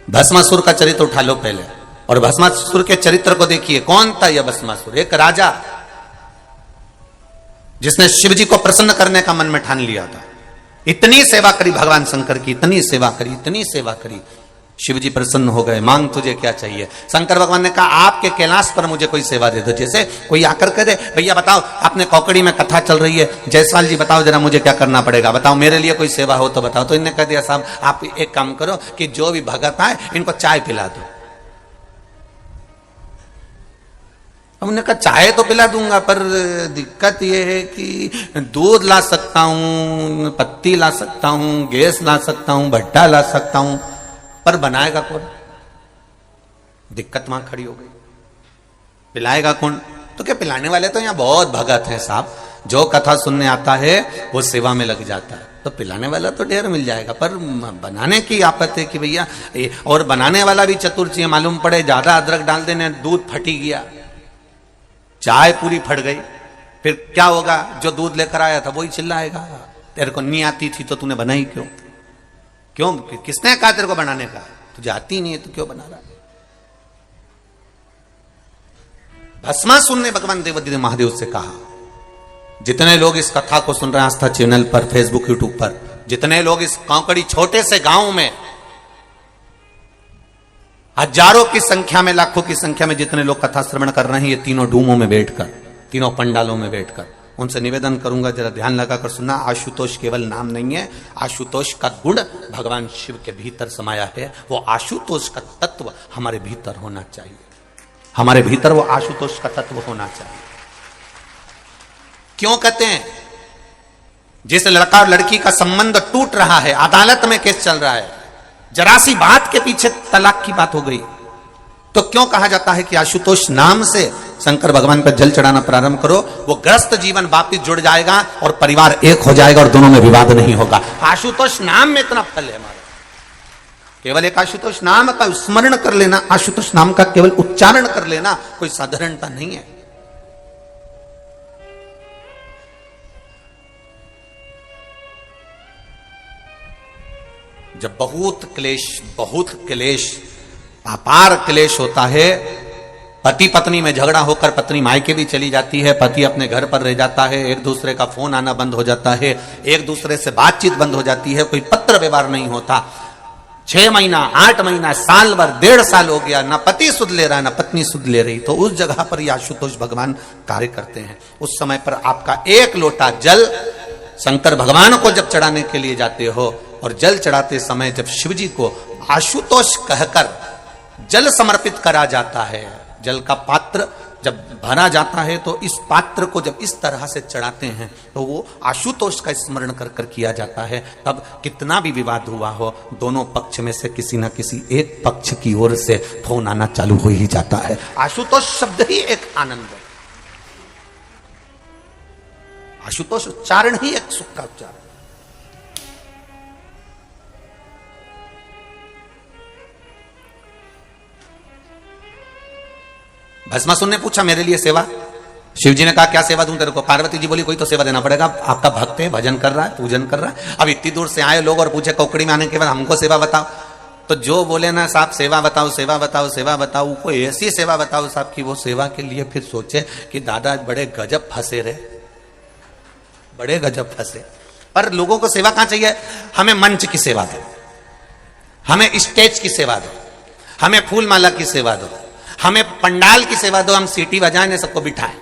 भस्मासुर का चरित्र उठा लो पहले, और भस्मासुर के चरित्र को देखिए। कौन था यह भस्मासुर? एक राजा जिसने शिव जी को प्रसन्न करने का मन में ठान लिया था। इतनी सेवा करी भगवान शंकर की, इतनी सेवा करी, इतनी सेवा करी, शिव जी प्रसन्न हो गए। मांग तुझे क्या चाहिए? शंकर भगवान ने कहा आपके कैलाश पर मुझे कोई सेवा दे दो। जैसे कोई आकर कह दे भैया बताओ, आपने कौकड़ी में कथा चल रही है, जायसवाल जी बताओ जरा मुझे क्या करना पड़ेगा, बताओ मेरे लिए कोई सेवा हो तो बताओ। तो इन्होंने कह दिया साहब आप एक काम करो कि जो भी भगत आए इनको चाय पिला दो। हमने कहा चाय तो पिला दूंगा, पर दिक्कत यह है कि दूध ला सकता हूं, पत्ती ला सकता हूं, गैस ला सकता हूं, भट्टा ला सकता हूं, पर बनाएगा कौन? दिक्कत वहां खड़ी हो गई। पिलाएगा कौन? तो क्या पिलाने वाले तो यहां बहुत भगत हैं साहब, जो कथा सुनने आता है वो सेवा में लग जाता है, तो पिलाने वाला तो ढेर मिल जाएगा, पर बनाने की आफत है कि भैया। और बनाने वाला भी चतुर चाहिए। मालूम पड़े ज्यादा अदरक डाल देने, दूध फटी गया, चाय पूरी फट गई, फिर क्या होगा? जो दूध लेकर आया था वही चिल्लाएगा तेरे को नहीं आती थी तो तूने बनाई क्यों? क्यों? किसने कहा तेरे को बनाने का? तुझे आती नहीं है तो क्यों बना रहा? भस्मासुर ने भगवान देवादिदेव महादेव से कहा, जितने लोग इस कथा को सुन रहे हैं आस्था चैनल पर, फेसबुक, यूट्यूब पर, जितने लोग इस कौकड़ी छोटे से गांव में हजारों की संख्या में, लाखों की संख्या में जितने लोग कथा श्रवण कर रहे हैं ये तीनों डूमों में बैठकर, तीनों पंडालों में बैठकर। उनसे निवेदन करूंगा जरा ध्यान लगाकर सुनना, आशुतोष केवल नाम नहीं है, आशुतोष का गुण भगवान शिव के भीतर समाया है। वो आशुतोष का तत्व हमारे भीतर होना चाहिए, हमारे भीतर वो आशुतोष का तत्व होना चाहिए। क्यों कहते हैं? जिस लड़का और लड़की का संबंध टूट रहा है, अदालत में केस चल रहा है, जरा सी बात के पीछे तलाक की बात हो गई, तो क्यों कहा जाता है कि आशुतोष नाम से शंकर भगवान पर जल चढ़ाना प्रारंभ करो? वो ग्रस्त जीवन वापिस जुड़ जाएगा और परिवार एक हो जाएगा और दोनों में विवाद नहीं होगा। आशुतोष नाम में इतना फल है हमारे। केवल एक आशुतोष नाम का स्मरण कर लेना, आशुतोष नाम का केवल उच्चारण कर लेना कोई साधारणता नहीं है। जब बहुत क्लेश अपार क्लेश होता है, पति पत्नी में झगड़ा होकर पत्नी मायके भी चली जाती है, पति अपने घर पर रह जाता है, एक दूसरे का फोन आना बंद हो जाता है, एक दूसरे से बातचीत बंद हो जाती है, कोई पत्र व्यवहार नहीं होता, 6 महीना 8 महीना साल भर 1.5 साल हो गया, ना पति सुध ले रहा ना पत्नी सुध ले रही, तो उस जगह पर यह आशुतोष भगवान कार्य करते हैं। उस समय पर आपका एक लोटा जल शंकर भगवान को जब चढ़ाने के लिए जाते हो, और जल चढ़ाते समय जब शिव जी को आशुतोष कहकर जल समर्पित करा जाता है, जल का पात्र जब भरा जाता है, तो इस पात्र को जब इस तरह से चढ़ाते हैं तो वो आशुतोष का स्मरण कर कर किया जाता है। तब कितना भी विवाद हुआ हो, दोनों पक्ष में से किसी न किसी एक पक्ष की ओर से फोन आना चालू हो ही जाता है। आशुतोष शब्द ही एक आनंद है, आशुतोष उच्चारण ही एक सुख का उच्चारण। भस्मासुर ने पूछा मेरे लिए सेवा, शिव जी ने कहा क्या सेवा दूं तेरे को? पार्वती जी बोली कोई तो सेवा देना पड़ेगा, आपका भक्त है, भजन कर रहा है, पूजन कर रहा है। अब इतनी दूर से आए लोग और पूछे कोकड़ी में आने के बाद हमको सेवा बताओ, तो जो बोले ना साहब सेवा बताओ सेवा बताओ सेवा बताओ, कोई ऐसी सेवा बताओ साहब कि वो सेवा के लिए फिर सोचे कि दादा बड़े गजब फंसे रे, बड़े गजब फंसे। पर लोगों को सेवा कहां चाहिए? हमें मंच की सेवा दो, हमें स्टेज की सेवा दो, हमें फूल माला की सेवा दो, हमें पंडाल की सेवा दो, हम सीटी बजाएं सबको बिठाएं।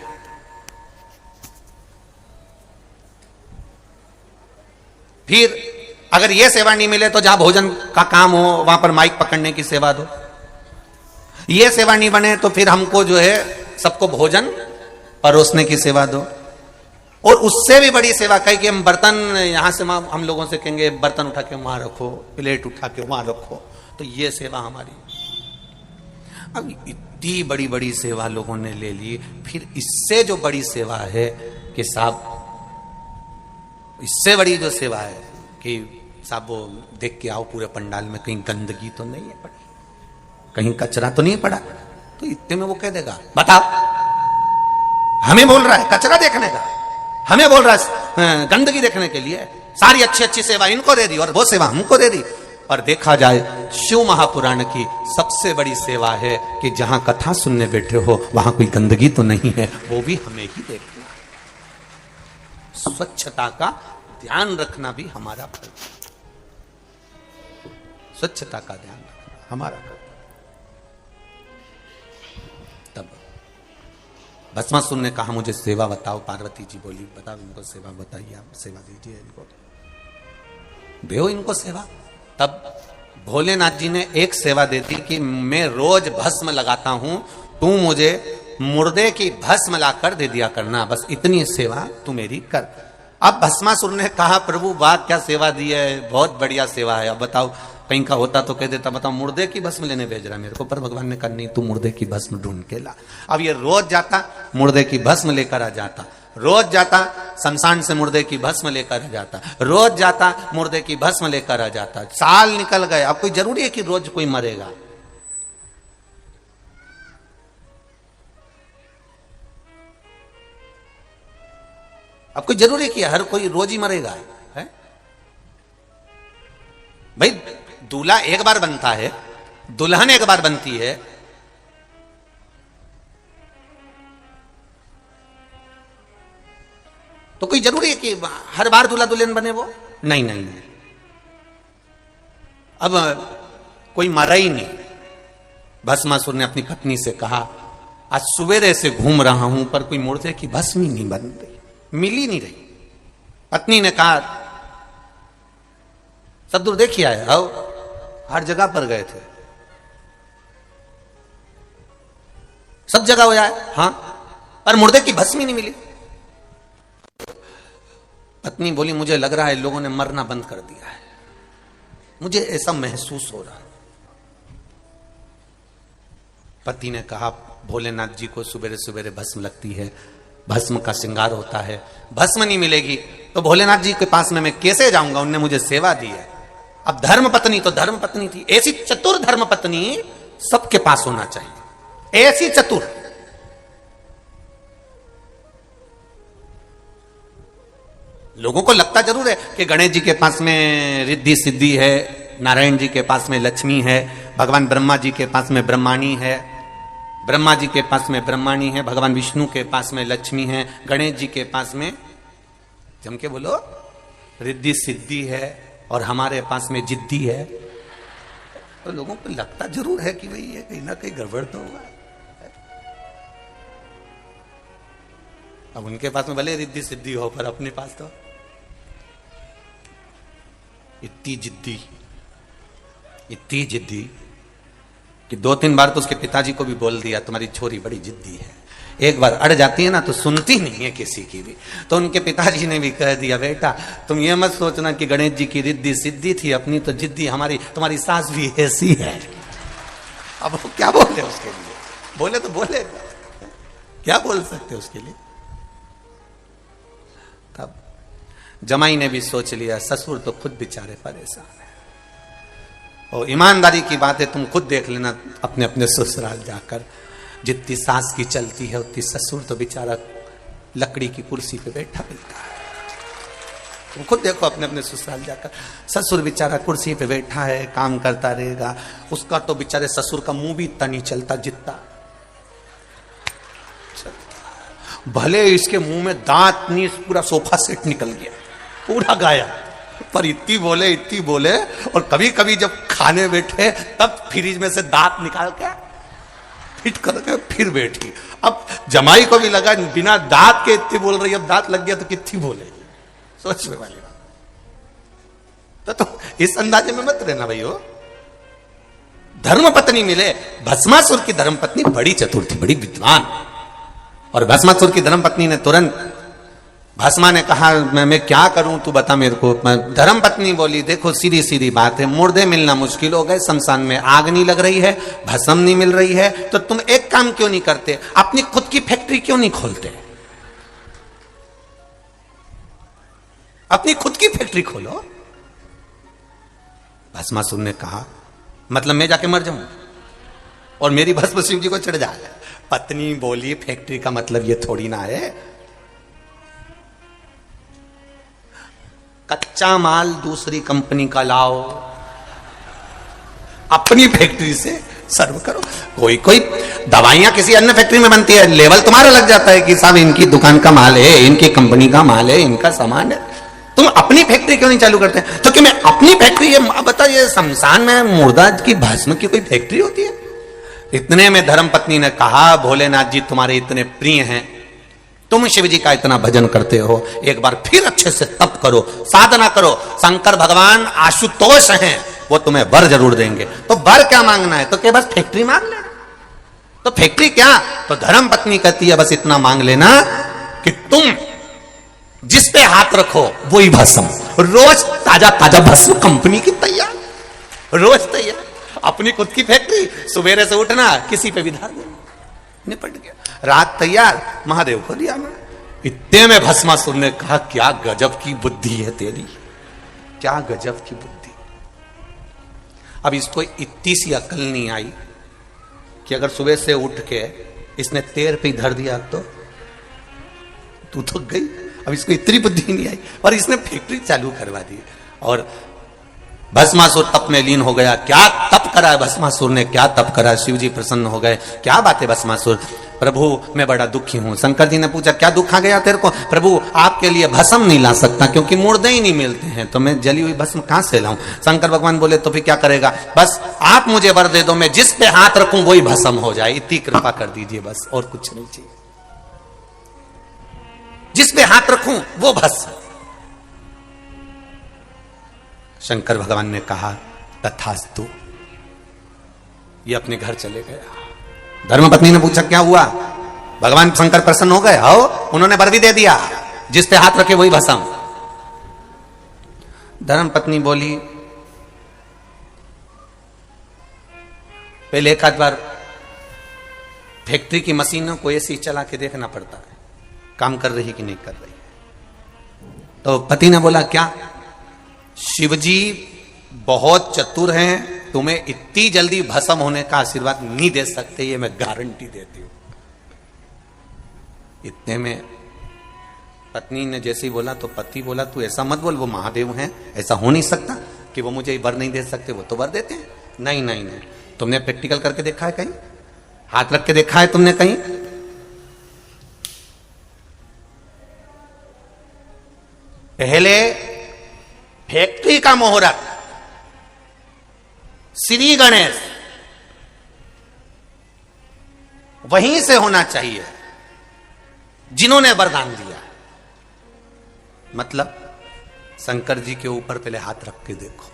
फिर अगर यह सेवा नहीं मिले तो जहां भोजन का काम हो वहां पर माइक पकड़ने की सेवा दो। यह सेवा नहीं बने तो फिर हमको जो है सबको भोजन परोसने की सेवा दो। और उससे भी बड़ी सेवा कही कि हम बर्तन यहां से हम लोगों से कहेंगे बर्तन उठा के वहां रखो, प्लेट उठा के वहां रखो, तो ये सेवा हमारी। अब इतनी बड़ी बड़ी सेवा लोगों ने ले ली, फिर इससे जो बड़ी सेवा है कि साहब, इससे बड़ी जो सेवा है कि साहब वो देख के आओ पूरे पंडाल में कहीं गंदगी तो नहीं है पड़ी, कहीं कचरा तो नहीं पड़ा, तो इतने में वो कह देगा बताओ, हमें बोल रहा है कचरा देखने का, हमें बोल रहा है गंदगी देखने के लिए, सारी अच्छी अच्छी सेवा इनको दे दी और वो सेवा हमको दे दी। पर देखा जाए शिव महापुराण की सबसे बड़ी सेवा है कि जहां कथा सुनने बैठे हो वहां कोई गंदगी तो नहीं है, वो भी हमें ही देखना। स्वच्छता का ध्यान रखना भी हमारा फर्ज, स्वच्छता का ध्यान रखना हमारा फर्ज। तब भस्मासुर ने कहा मुझे सेवा बताओ। पार्वती जी बोली बताओ इनको सेवा बताइए, आप सेवा दीजिए इनको, दो इनको सेवा। तब भोलेनाथ जी ने एक सेवा दे दी कि मैं रोज भस्म लगाता हूं, तू मुझे मुर्दे की भस्म लाकर दे दिया करना, बस इतनी सेवा तू मेरी कर। अब भस्मासुर ने कहा प्रभु वाह क्या सेवा दी है, बहुत बढ़िया सेवा है, अब बताओ कहीं का होता तो कह देता बताओ मुर्दे की भस्म लेने भेज रहा है मेरे को, पर भगवान ने कहा नहीं तू मुर्दे की भस्म ढूंढ के ला। अब ये रोज जाता मुर्दे की भस्म लेकर आ जाता, रोज जाता शमशान से मुर्दे की भस्म लेकर आ जाता, रोज जाता मुर्दे की भस्म लेकर आ जाता। साल निकल गए, अब कोई जरूरी है कि रोज कोई मरेगा? अब कोई जरूरी है कि हर कोई रोज ही मरेगा है? भाई दूल्हा एक बार बनता है, दुल्हन एक बार बनती है, तो कोई जरूरी है कि हर बार दूल्हा दुल्हन बने वो? नहीं नहीं नहीं। अब कोई मरा ही नहीं। भस्मासुर ने अपनी पत्नी से कहा आज सवेरे से घूम रहा हूं पर कोई मुर्दे की भस्म ही नहीं बन रही, मिल ही नहीं रही। पत्नी ने कहा सदुर देखिए आए, आओ, हर जगह पर गए थे, सब जगह हो जाए, हाँ, पर मुर्दे की भस्म ही नहीं मिली। पत्नी बोली मुझे लग रहा है लोगों ने मरना बंद कर दिया है, मुझे ऐसा महसूस हो रहा है। पति ने कहा भोलेनाथ जी को सवेरे सवेरे भस्म लगती है, भस्म का श्रृंगार होता है, भस्म नहीं मिलेगी तो भोलेनाथ जी के पास में मैं कैसे जाऊंगा, उनने मुझे सेवा दी है। अब धर्म पत्नी तो धर्म पत्नी थी, ऐसी चतुर धर्म पत्नी सबके पास होना चाहिए, ऐसी चतुर। लोगों को लगता जरूर है कि गणेश जी के पास में रिद्धि सिद्धि है, नारायण जी के पास में लक्ष्मी है, भगवान ब्रह्मा जी के पास में ब्रह्माणी है, ब्रह्मा जी के पास में ब्रह्माणी है, भगवान विष्णु के पास में लक्ष्मी है, गणेश जी के पास में जम के बोलो रिद्धि सिद्धि है, और हमारे पास में जिद्दी है। तो लोगों को लगता जरूर है कि भाई ये कहीं ना कहीं गड़बड़ तो हुआ। अब उनके पास में भले रिद्धि सिद्धि हो पर अपने पास तो इतनी जिद्दी कि 2-3 बार तो उसके पिताजी को भी बोल दिया तुम्हारी छोरी बड़ी जिद्दी है। एक बार अड़ जाती है ना तो सुनती नहीं है किसी की भी। तो उनके पिताजी ने भी कह दिया बेटा तुम ये मत सोचना कि गणेश जी की रिद्धि सिद्धि थी, अपनी तो जिद्दी हमारी, तुम्हारी सास भी ऐसी है। अब वो क्या बोले उसके लिए, बोले तो बोले, क्या बोल सकते उसके लिए। तब जमाई ने भी सोच लिया ससुर तो खुद बेचारे परेशान है, और ईमानदारी की बात है तुम खुद देख लेना अपने अपने ससुराल जाकर, जितनी सास की चलती है उतनी ससुर तो बेचारा लकड़ी की कुर्सी पे बैठा मिलता है। तुम खुद देखो अपने अपने ससुराल जाकर, ससुर बेचारा कुर्सी पे बैठा है, काम करता रहेगा, उसका तो बेचारे ससुर का मुंह भी इतना नहीं चलता जितना, भले इसके मुंह में दांत नहीं, पूरा सोफा सेट निकल गया, पूरा गाया, पर इतनी बोले, और कभी कभी जब खाने बैठे तब फ्रिज में से दांत निकाल के फिट करके फिर बैठी। अब जमाई को भी लगा बिना दांत के इतनी बोल रही, अब दांत लग गया तो कितनी बोलेगी, सोचने वाली बात। तो इस अंदाजे में मत रहना भाई। हो धर्म पत्नी मिले, भस्मासुर की धर्म पत्नी बड़ी चतुर थी, बड़ी विद्वान, और भस्मासुर की धर्म पत्नी ने तुरंत, भस्मा ने कहा मैं क्या करूं तू बता मेरे को। धर्म पत्नी बोली देखो सीधी सीधी बात है, मुर्दे मिलना मुश्किल हो गए, शमशान में आग नहीं लग रही है, भस्म नहीं मिल रही है, तो तुम एक काम क्यों नहीं करते, अपनी खुद की फैक्ट्री क्यों नहीं खोलते, अपनी खुद की फैक्ट्री खोलो। भस्मासुर ने कहा मतलब मैं जाके मर जाऊं और मेरी भस्म शिव जी को चढ़ जाए। पत्नी बोली फैक्ट्री का मतलब ये थोड़ी ना है, कच्चा माल दूसरी कंपनी का लाओ, अपनी फैक्ट्री से सर्व करो। कोई दवाइयां किसी अन्य फैक्ट्री में बनती है, लेवल तुम्हारा लग जाता है कि साहब इनकी दुकान का माल है, इनकी कंपनी का माल है, इनका सामान है, तुम अपनी फैक्ट्री क्यों नहीं चालू करते। तो कि मैं अपनी फैक्ट्री, बताइए शमशान में मुर्दा की भस्म की कोई फैक्ट्री होती है। इतने में धर्मपत्नी ने कहा भोलेनाथ जी तुम्हारे इतने प्रिय हैं, तुम शिव जी का इतना भजन करते हो, एक बार फिर अच्छे से तप करो, साधना करो, शंकर भगवान आशुतोष हैं, वो तुम्हें वर जरूर देंगे। तो वर क्या मांगना है, तो क्या बस फैक्ट्री मांग लेना। तो फैक्ट्री क्या, तो धर्म पत्नी कहती है बस इतना मांग लेना कि तुम जिस पे हाथ रखो वही भस्म, रोज ताजा ताजा भस्म कंपनी की तैयार, रोज तैयार, अपनी खुद की फैक्ट्री, सवेरे से उठना किसी पे भी धार देना, निपट गया, रात तैयार, महादेव को दिया मैं। इतने में भस्मासुर ने कहा क्या गजब की बुद्धि है तेरी, क्या गजब की बुद्धि। अब इसको इतनी सी अकल नहीं आई कि अगर सुबह से उठ के इसने तेर पे धर दिया तो तू तो गई। अब इसको इतनी बुद्धि नहीं आई और इसने फैक्ट्री चालू करवा दी। और भस्मासुर तप में लीन हो गया। क्या तप करा है भस्मासुर ने, क्या तप करा। शिव जी प्रसन्न हो गए। क्या बात है भस्मासुर, प्रभु मैं बड़ा दुखी हूं। शंकर जी ने पूछा क्या दुख आ गया तेरे को। प्रभु आपके लिए भस्म नहीं ला सकता क्योंकि मुर्दे ही नहीं मिलते हैं, तो मैं जली हुई भस्म कहां से लाऊं। शंकर भगवान बोले तो फिर क्या करेगा, बस आप मुझे वर दे दो, मैं जिस पे हाथ रखूं वही भस्म हो जाए, इतनी कृपा कर दीजिए बस, और कुछ नहीं चाहिए। जिस पे हाथ रखूं वो भस्म। शंकर भगवान ने कहा तथास्तु। ये अपने घर चले गया। धर्मपत्नी ने पूछा क्या हुआ। भगवान शंकर प्रसन्न हो गए। आओ, उन्होंने वर भी दे दिया, जिस पे हाथ रखे वही भस्म। धर्मपत्नी बोली पहले एक आध बार फैक्ट्री की मशीनों को ऐसी चला के देखना पड़ता है काम कर रही कि नहीं कर रही। तो पति ने बोला क्या, शिवजी बहुत चतुर हैं, तुम्हें इतनी जल्दी भस्म होने का आशीर्वाद नहीं दे सकते, ये मैं गारंटी देती हूं। इतने में पत्नी ने जैसे ही बोला तो पति बोला तू ऐसा मत बोल, वो महादेव हैं, ऐसा हो नहीं सकता कि वो मुझे वर नहीं दे सकते, वो तो वर देते हैं। नहीं नहीं नहीं, तुमने प्रैक्टिकल करके देखा है कहीं, हाथ रख के देखा है तुमने कहीं। पहले फैक्ट्री का मुहूर्त श्री गणेश वहीं से होना चाहिए जिन्होंने वरदान दिया। मतलब शंकर जी के ऊपर पहले हाथ रख के देखो,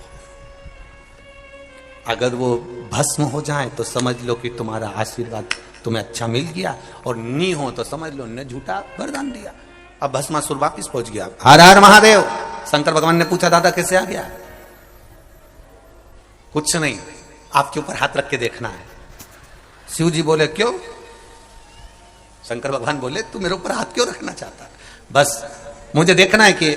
अगर वो भस्म हो जाए तो समझ लो कि तुम्हारा आशीर्वाद तुम्हें अच्छा मिल गया, और नी हो तो समझ लो ने झूठा वरदान दिया। अब भस्मासुर वापिस पहुंच गया। हर हर महादेव। शंकर भगवान ने पूछा दादा कैसे आ गया। कुछ नहीं, आपके ऊपर हाथ रख के देखना है। शिव जी बोले क्यों। शंकर भगवान बोले तू मेरे ऊपर हाथ क्यों रखना चाहता, बस मुझे देखना है कि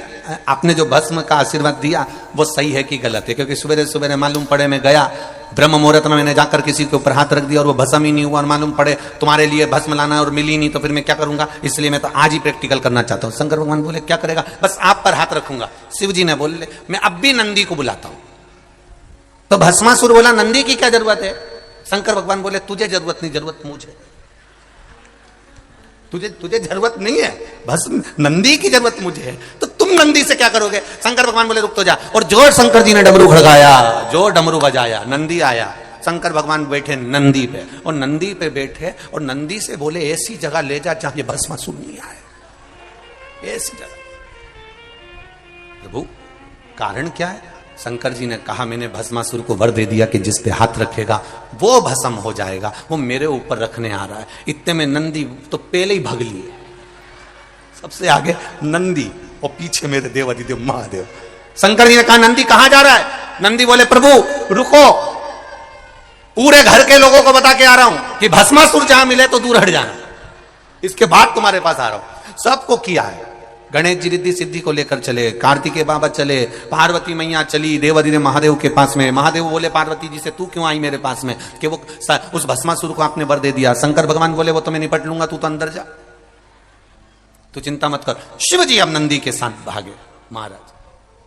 आपने जो भस्म का आशीर्वाद दिया वो सही है कि गलत है। क्योंकि सुबह सुबह मालूम पड़े मैं गया ब्रह्म मुहूर्त में, मैंने जाकर किसी के ऊपर हाथ रख दिया और वो भस्म ही नहीं हुआ, और मालूम पड़े तुम्हारे लिए भस्म लाना और मिली नहीं, तो फिर मैं क्या करूंगा। इसलिए मैं तो आज ही प्रैक्टिकल करना चाहता हूं। शंकर भगवान बोले क्या करेगा, बस आप पर हाथ रखूंगा। शिव जी ने बोले मैं अब भी नंदी को बुलाता हूं। तो भस्मासुर बोला नंदी की क्या जरूरत है। शंकर भगवान बोले तुझे जरूरत नहीं, जरूरत मुझे, तुझे जरूरत नहीं है, भस्म नंदी की जरूरत मुझे है, तो तुम नंदी से क्या करोगे। शंकर भगवान बोले रुक तो जा, और जोर शंकर जी ने डमरू खड़काया, जो डमरू बजाया, नंदी आया। शंकर भगवान बैठे नंदी पे, और नंदी पे बैठे और नंदी से बोले ऐसी जगह ले जा जहां ये भस्मासुर नहीं आए, ऐसी जगह। प्रभु कारण क्या है। शंकर जी ने कहा मैंने भस्मासुर को वर दे दिया कि जिस पे हाथ रखेगा वो भस्म हो जाएगा, वो मेरे ऊपर रखने आ रहा है। इतने में नंदी तो पहले ही भग लिए, सबसे आगे नंदी और पीछे मेरे देवाधिदेव महादेव। शंकर जी ने कहा नंदी कहां जा रहा है। नंदी बोले प्रभु रुको, पूरे घर के लोगों को बता के आ रहा हूं कि भस्मासुर जहां मिले तो दूर हट जाना, इसके बाद तुम्हारे पास आ रहा हूं। सबको किया है। गणेश जी रिद्धि सिद्धि को लेकर चले, कार्तिकेय बाबा चले, पार्वती मैया चली देवाधिदेव महादेव के पास में। महादेव बोले पार्वती जी से तू क्यों आई मेरे पास में, कि वो उस भस्मासुर को आपने वर दे दिया। शंकर भगवान बोले वो तो मैं निपट लूंगा, तू तो अंदर जा, तू चिंता मत कर। शिव जी अब नंदी के साथ भागे। महाराज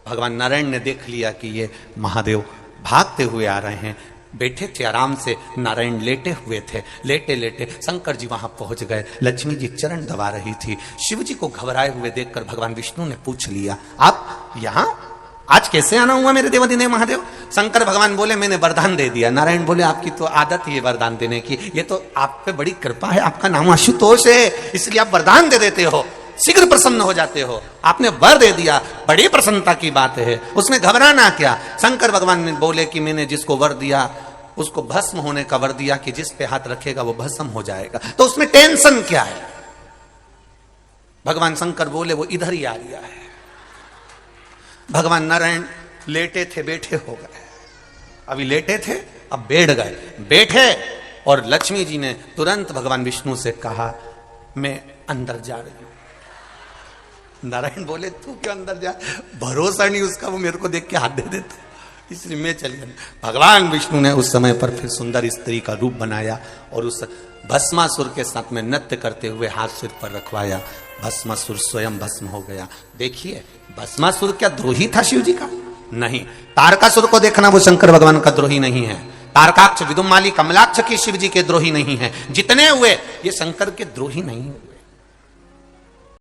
भगवान नारायण ने देख लिया कि ये महादेव भागते हुए आ रहे हैं। बैठे थे आराम से, नारायण लेटे हुए थे। लेटे लेटे शंकर जी वहां पहुंच गए। लक्ष्मी जी चरण दबा रही थी। शिव जी को घबराए हुए देखकर भगवान विष्णु ने पूछ लिया आप यहां आज कैसे आना हुआ मेरे देवाधिदेव महादेव। शंकर भगवान बोले मैंने वरदान दे दिया। नारायण बोले आपकी तो आदत ही है वरदान देने की, ये तो आप पे बड़ी कृपा है, आपका नाम आशुतोष है, इसलिए आप वरदान दे देते हो, शीघ्र प्रसन्न हो जाते हो। आपने वर दे दिया, बड़ी प्रसन्नता की बात है, उसमें घबराना क्या। शंकर भगवान ने बोले कि मैंने जिसको वर दिया उसको भस्म होने का वर दिया कि जिस पे हाथ रखेगा वो भस्म हो जाएगा, तो उसमें टेंशन क्या है। भगवान शंकर बोले वो इधर ही आ गया है। भगवान नारायण लेटे थे बैठे हो गए, अभी लेटे थे अब बैठ गए। बैठे और लक्ष्मी जी ने तुरंत भगवान विष्णु से कहा मैं अंदर जा रही हूं। नारायण बोले तू क्यों अंदर जा, भरोसा नहीं उसका, वो मेरे को देख के हाथ दे देता, इसलिए मैं चली गई। भगवान विष्णु ने उस समय पर फिर सुंदर स्त्री का रूप बनाया और उस भस्मासुर के साथ में नृत्य करते हुए हाथ सिर पर रखवाया। भस्मासुर स्वयं भस्म हो गया। देखिए भस्मासुर क्या द्रोही था शिव जी का, नहीं। तारकासुर को देखना वो शंकर भगवान का द्रोही नहीं है। तारकाक्ष, विदुमाली, कमलाक्ष के शिव जी के द्रोही नहीं है। जितने हुए ये शंकर के द्रोही नहीं हुए।